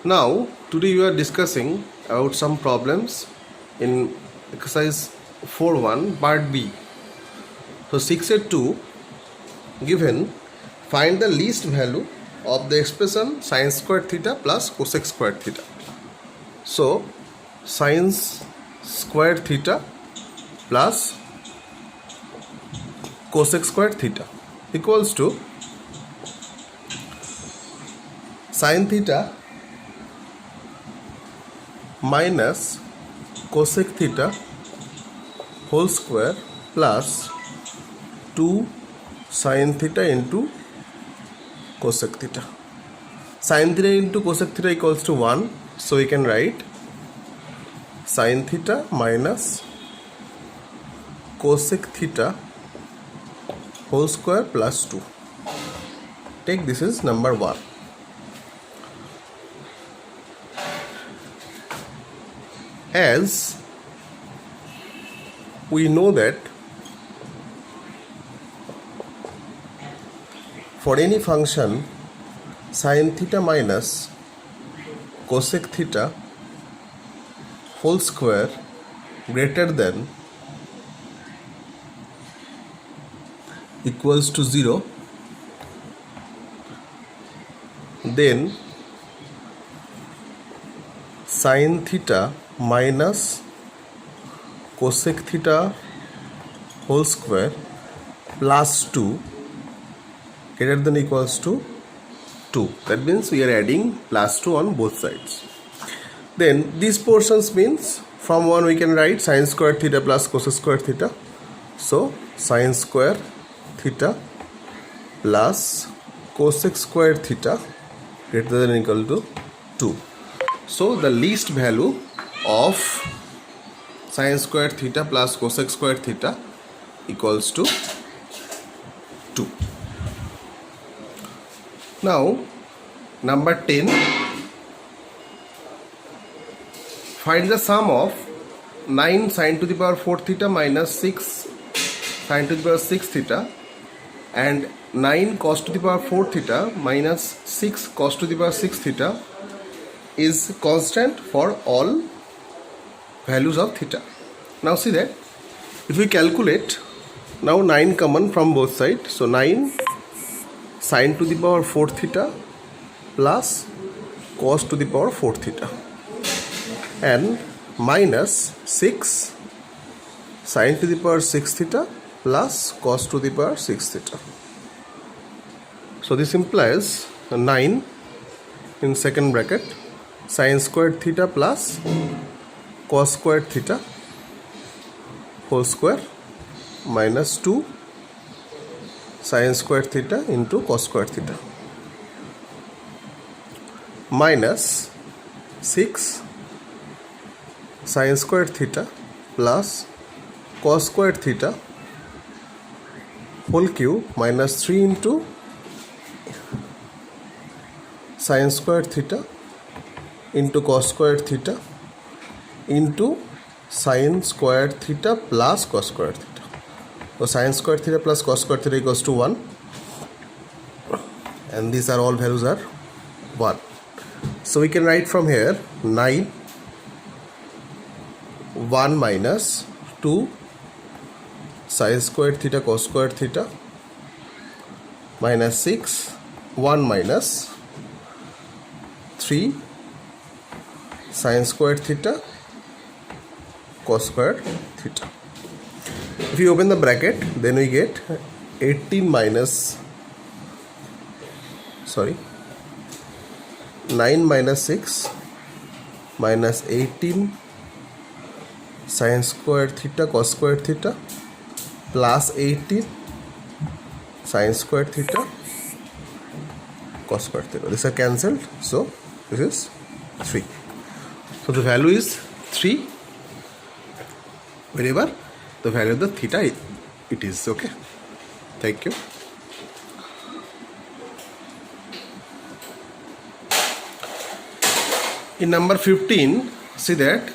Now, today we are discussing about some problems in exercise 4.1 part B. So 6.2 given, find the least value of the expression sin squared theta plus cosec squared theta. So sin squared theta plus cosec squared theta equals to sin theta minus cosec theta whole square plus 2 sin theta into cosec theta. Sin theta into cosec theta equals to 1. So we can write sin theta minus cosec theta whole square plus 2. Take this is number 1. As we know that for any function sin theta minus cosec theta whole square greater than equals to 0, then sin theta minus cosec theta whole square plus 2 greater than equals to 2. That means we are adding plus 2 on both sides. Then these portions means from 1 we can write sin squared theta plus cosec squared theta. So sin square theta plus cosec squared theta greater than or equal to 2. So the least value of sin squared theta plus cosec squared theta equals to 2. Now number 10, find the sum of 9 sin to the power 4 theta minus 6 sin to the power 6 theta and 9 cos to the power 4 theta minus 6 cos to the power 6 theta is constant for all values of theta. Now see that if we calculate, now 9 common from both sides, so 9 sin to the power 4 theta plus cos to the power 4 theta and minus 6 sin to the power 6 theta plus cos to the power 6 theta. So this implies 9 in second bracket sin squared theta plus cos squared theta whole square minus 2 sin squared theta into cos squared theta minus 6 sin squared theta plus cos squared theta whole cube minus 3 into sin squared theta into cos squared theta into sin squared theta plus cos squared theta. So sin squared theta plus cos squared theta equals to 1 and these are all values are 1. So we can write from here 9 1 minus 2 sin squared theta cos squared theta minus 6 1 minus 3 sin squared theta cos squared theta. If you open the bracket, then we get 9 minus 6 minus 18 sin squared theta cos squared theta plus 18 sin squared theta cos squared theta. These are cancelled, so this is 3. So the value is 3 wherever the value of the theta it is. Okay, thank you. In number 15, see that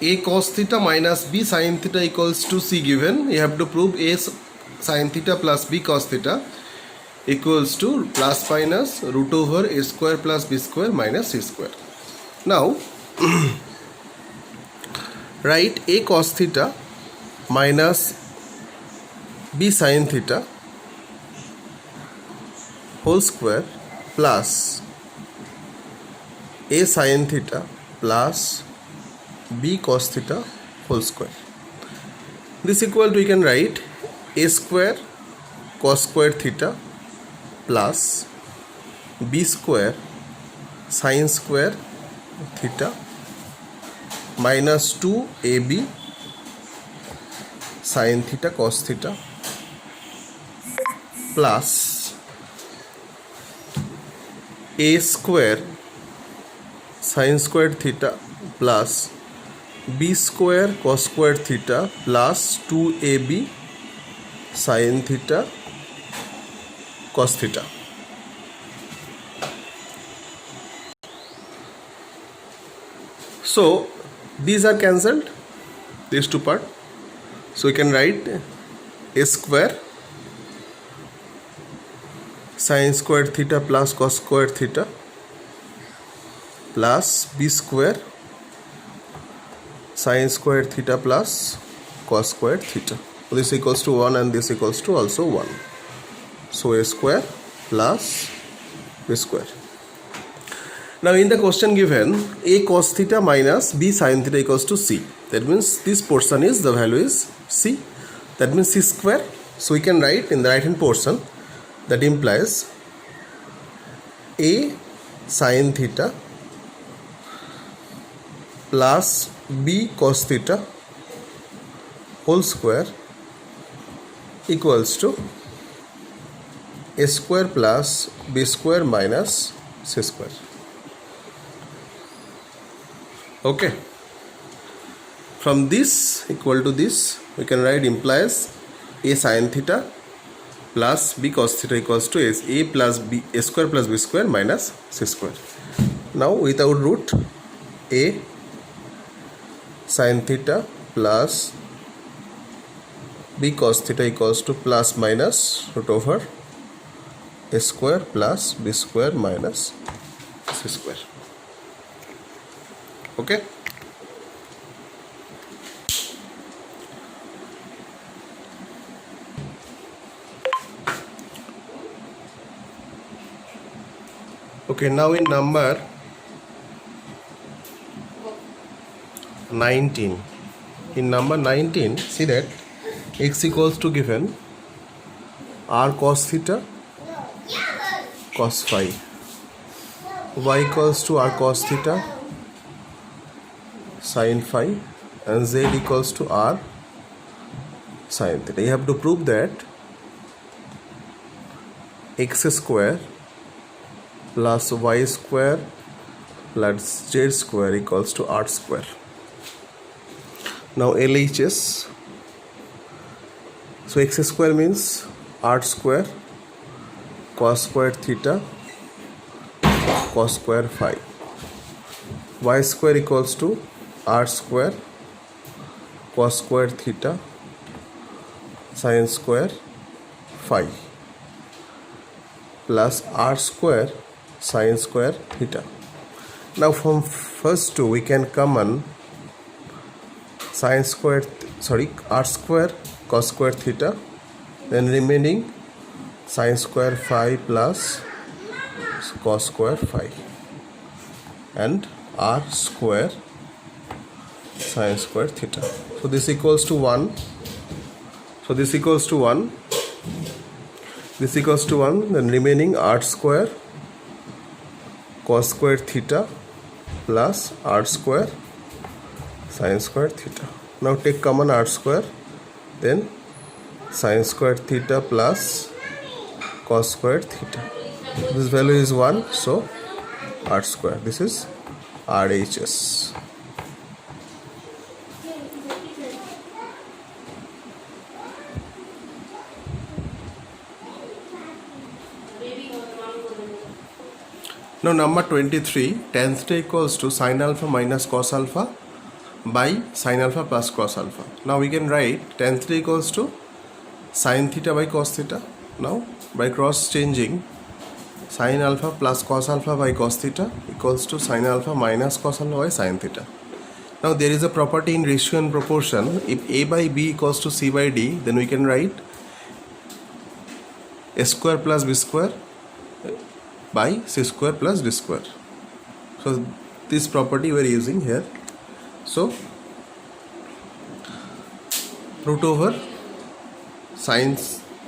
a cos theta minus b sin theta equals to c given. You have to prove a sin theta plus b cos theta equals to plus minus root over a square plus b square minus c square. Now write a cos theta minus b sin theta whole square plus a sin theta plus b cos theta whole square. This equal to, we can write a square cos square theta plus b square sin square theta minus 2ab sin theta cos theta plus a square sin square theta plus b square cos square theta plus 2ab sin theta cos theta. So these are cancelled, these two part. So we can write a square sin square theta plus cos square theta plus b square sin square theta plus cos square theta. So this equals to 1 and this equals to also 1. So a square plus b square. Now in the question given, a cos theta minus b sin theta equals to c. That means this portion is, the value is c. That means c square. So we can write in the right hand portion, that implies a sin theta plus b cos theta whole square equals to a square plus b square minus c square. Okay. From this equal to this, we can write implies a sin theta plus b cos theta equals to a plus b, a square plus b square minus c square. Now without root, a sin theta plus b cos theta equals to plus minus root over a square plus b square minus c square. Okay. Okay, now in number 19. In number 19, see that x equals to given r cos theta cos phi, y equals to r cos theta sin phi, and z equals to r sin theta. You have to prove that x square plus y square plus z square equals to r square. Now LHS, so x square means r square cos square theta cos square phi, y square equals to r square cos square theta sin square phi plus r square sin square theta. Now from first two we can common sin square, r square cos square theta, then remaining sin square phi plus cos square phi, and r square sin square theta. So this equals to 1. So this equals to 1. This equals to 1. Then remaining r square cos square theta plus r square sin square theta. Now take common r square, then sin square theta plus cos square theta. This value is 1, so r square. This is RHS. Now number 23, tan theta equals to sin alpha minus cos alpha by sin alpha plus cos alpha. Now we can write tan theta equals to sin theta by cos theta. Now by cross changing sin alpha plus cos alpha by cos theta equals to sin alpha minus cos alpha by sin theta. Now there is a property in ratio and proportion. If a by b equals to c by d, then we can write a square plus b square by c square plus d square. So this property we are using here. So root over sin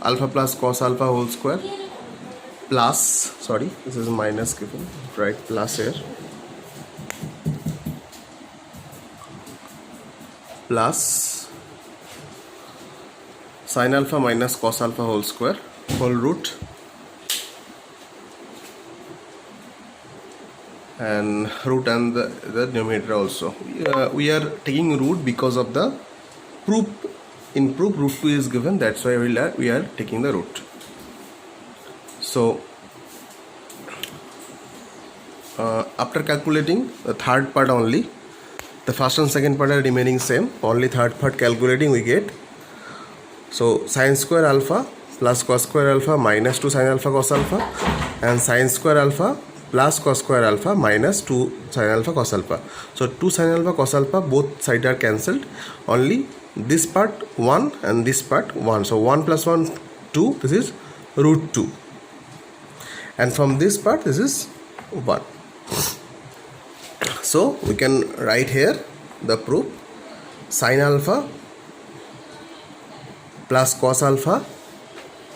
alpha plus cos alpha whole square plus, sorry, this is minus given, right, plus here, plus sin alpha minus cos alpha whole square whole root, and root and the numerator also. We are taking root because of the proof. In proof root 2 is given, that's why we are taking the root. So after calculating the third part only, the first and second part are remaining same, only third part calculating we get. So sin square alpha plus cos square alpha minus 2 sin alpha cos alpha, and sin square alpha plus cos square alpha minus 2 sin alpha cos alpha. So 2 sin alpha cos alpha both sides are cancelled, only this part 1 and this part 1. So 1 plus 1 2, this is root 2, and from this part this is 1. So we can write here the proof: sin alpha plus cos alpha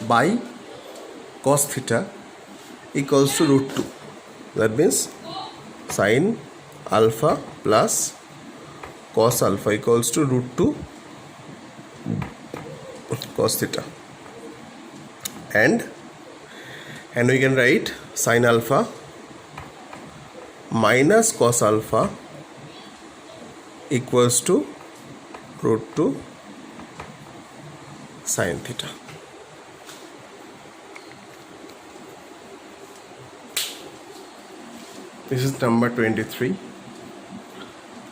by cos theta equals to root 2. That means sin alpha plus cos alpha equals to root 2 cos theta, and we can write sin alpha minus cos alpha equals to root 2 sin theta. This is number 23,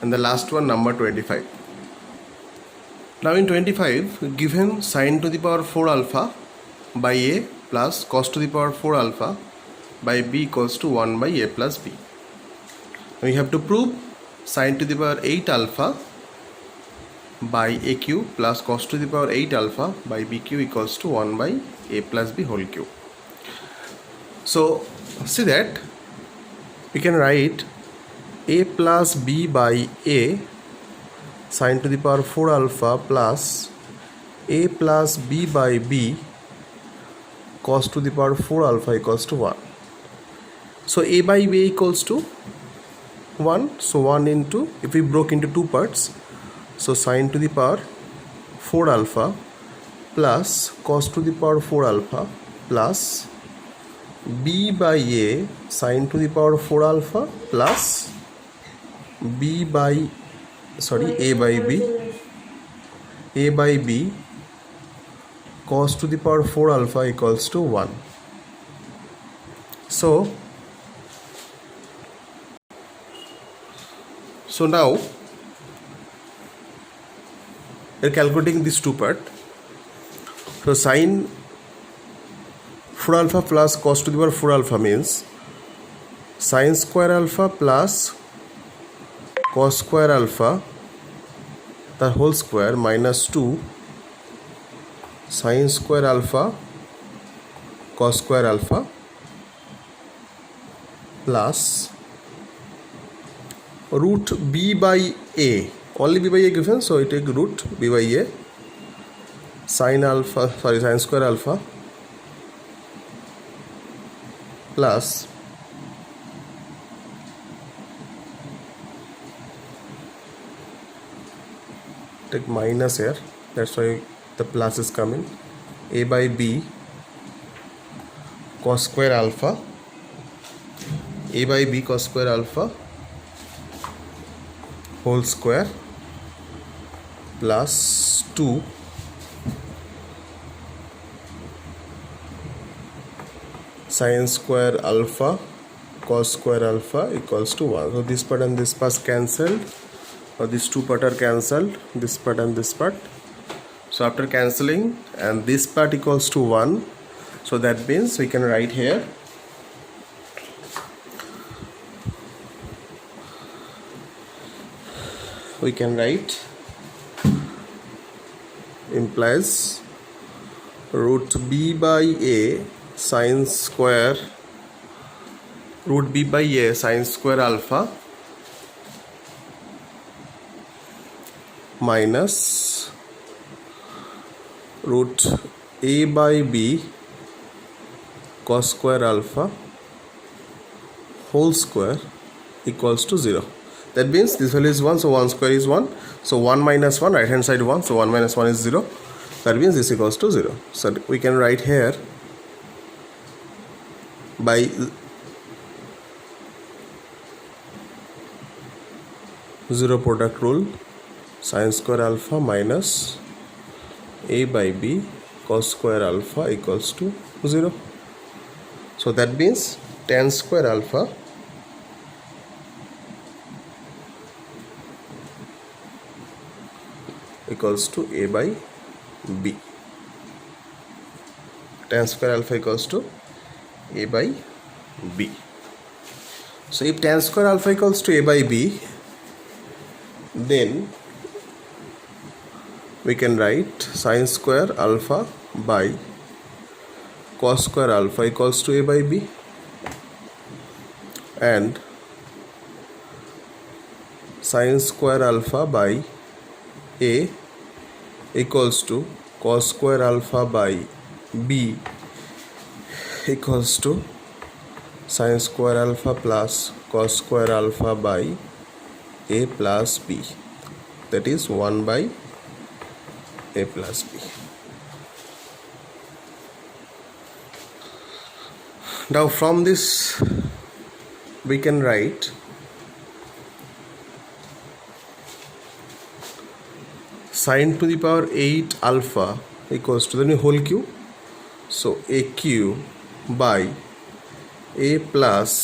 and the last one, number 25. Now in 25, given sin to the power 4 alpha by a plus cos to the power 4 alpha by b equals to 1 by a plus b. We have to prove sin to the power 8 alpha by a cube plus cos to the power 8 alpha by b cube equals to 1 by a plus b whole cube. So see that we can write a plus b by a sin to the power 4 alpha plus a plus b by b cos to the power 4 alpha equals to 1. So a by b equals to 1. So 1 into, if we broke into two parts, so sin to the power 4 alpha plus cos to the power 4 alpha plus b by a sin to the power 4 alpha plus b by, sorry, a by b cos to the power 4 alpha equals to 1. So now we are calculating this two part. So sin 4 alpha plus cos to the power 4 alpha means sin square alpha plus cos square alpha the whole square minus 2 sin square alpha cos square alpha plus root b by a, only b by a given, so I take root b by a sin alpha, sorry, sin square alpha plus take minus here, that's why the plus is coming, a by b cos square alpha, a by b cos square alpha whole square plus 2 sin square alpha cos square alpha equals to 1. So this part and this part cancelled, or these two part are cancelled, this part and this part. So after cancelling, and this part equals to 1, So that means we can write here implies root b by a sine square alpha minus root a by b cos square alpha whole square equals to 0. That means this value is 1, so 1 square is 1. So 1 minus 1, right hand side 1, so 1 minus 1 is 0. That means this equals to 0. So we can write here by zero product rule, sine square alpha minus a by b cos square alpha equals to 0. So that means tan square alpha equals to a by b. Tan square alpha equals to a by b. So if tan square alpha equals to a by b, then we can write sine square alpha by cos square alpha equals to a by b, and sine square alpha by a equals to cos square alpha by b equals to sine square alpha plus cos square alpha by a plus b, that is 1 by a plus b. Now from this we can write sine to the power 8 alpha equals to the whole cube, so a cube by a plus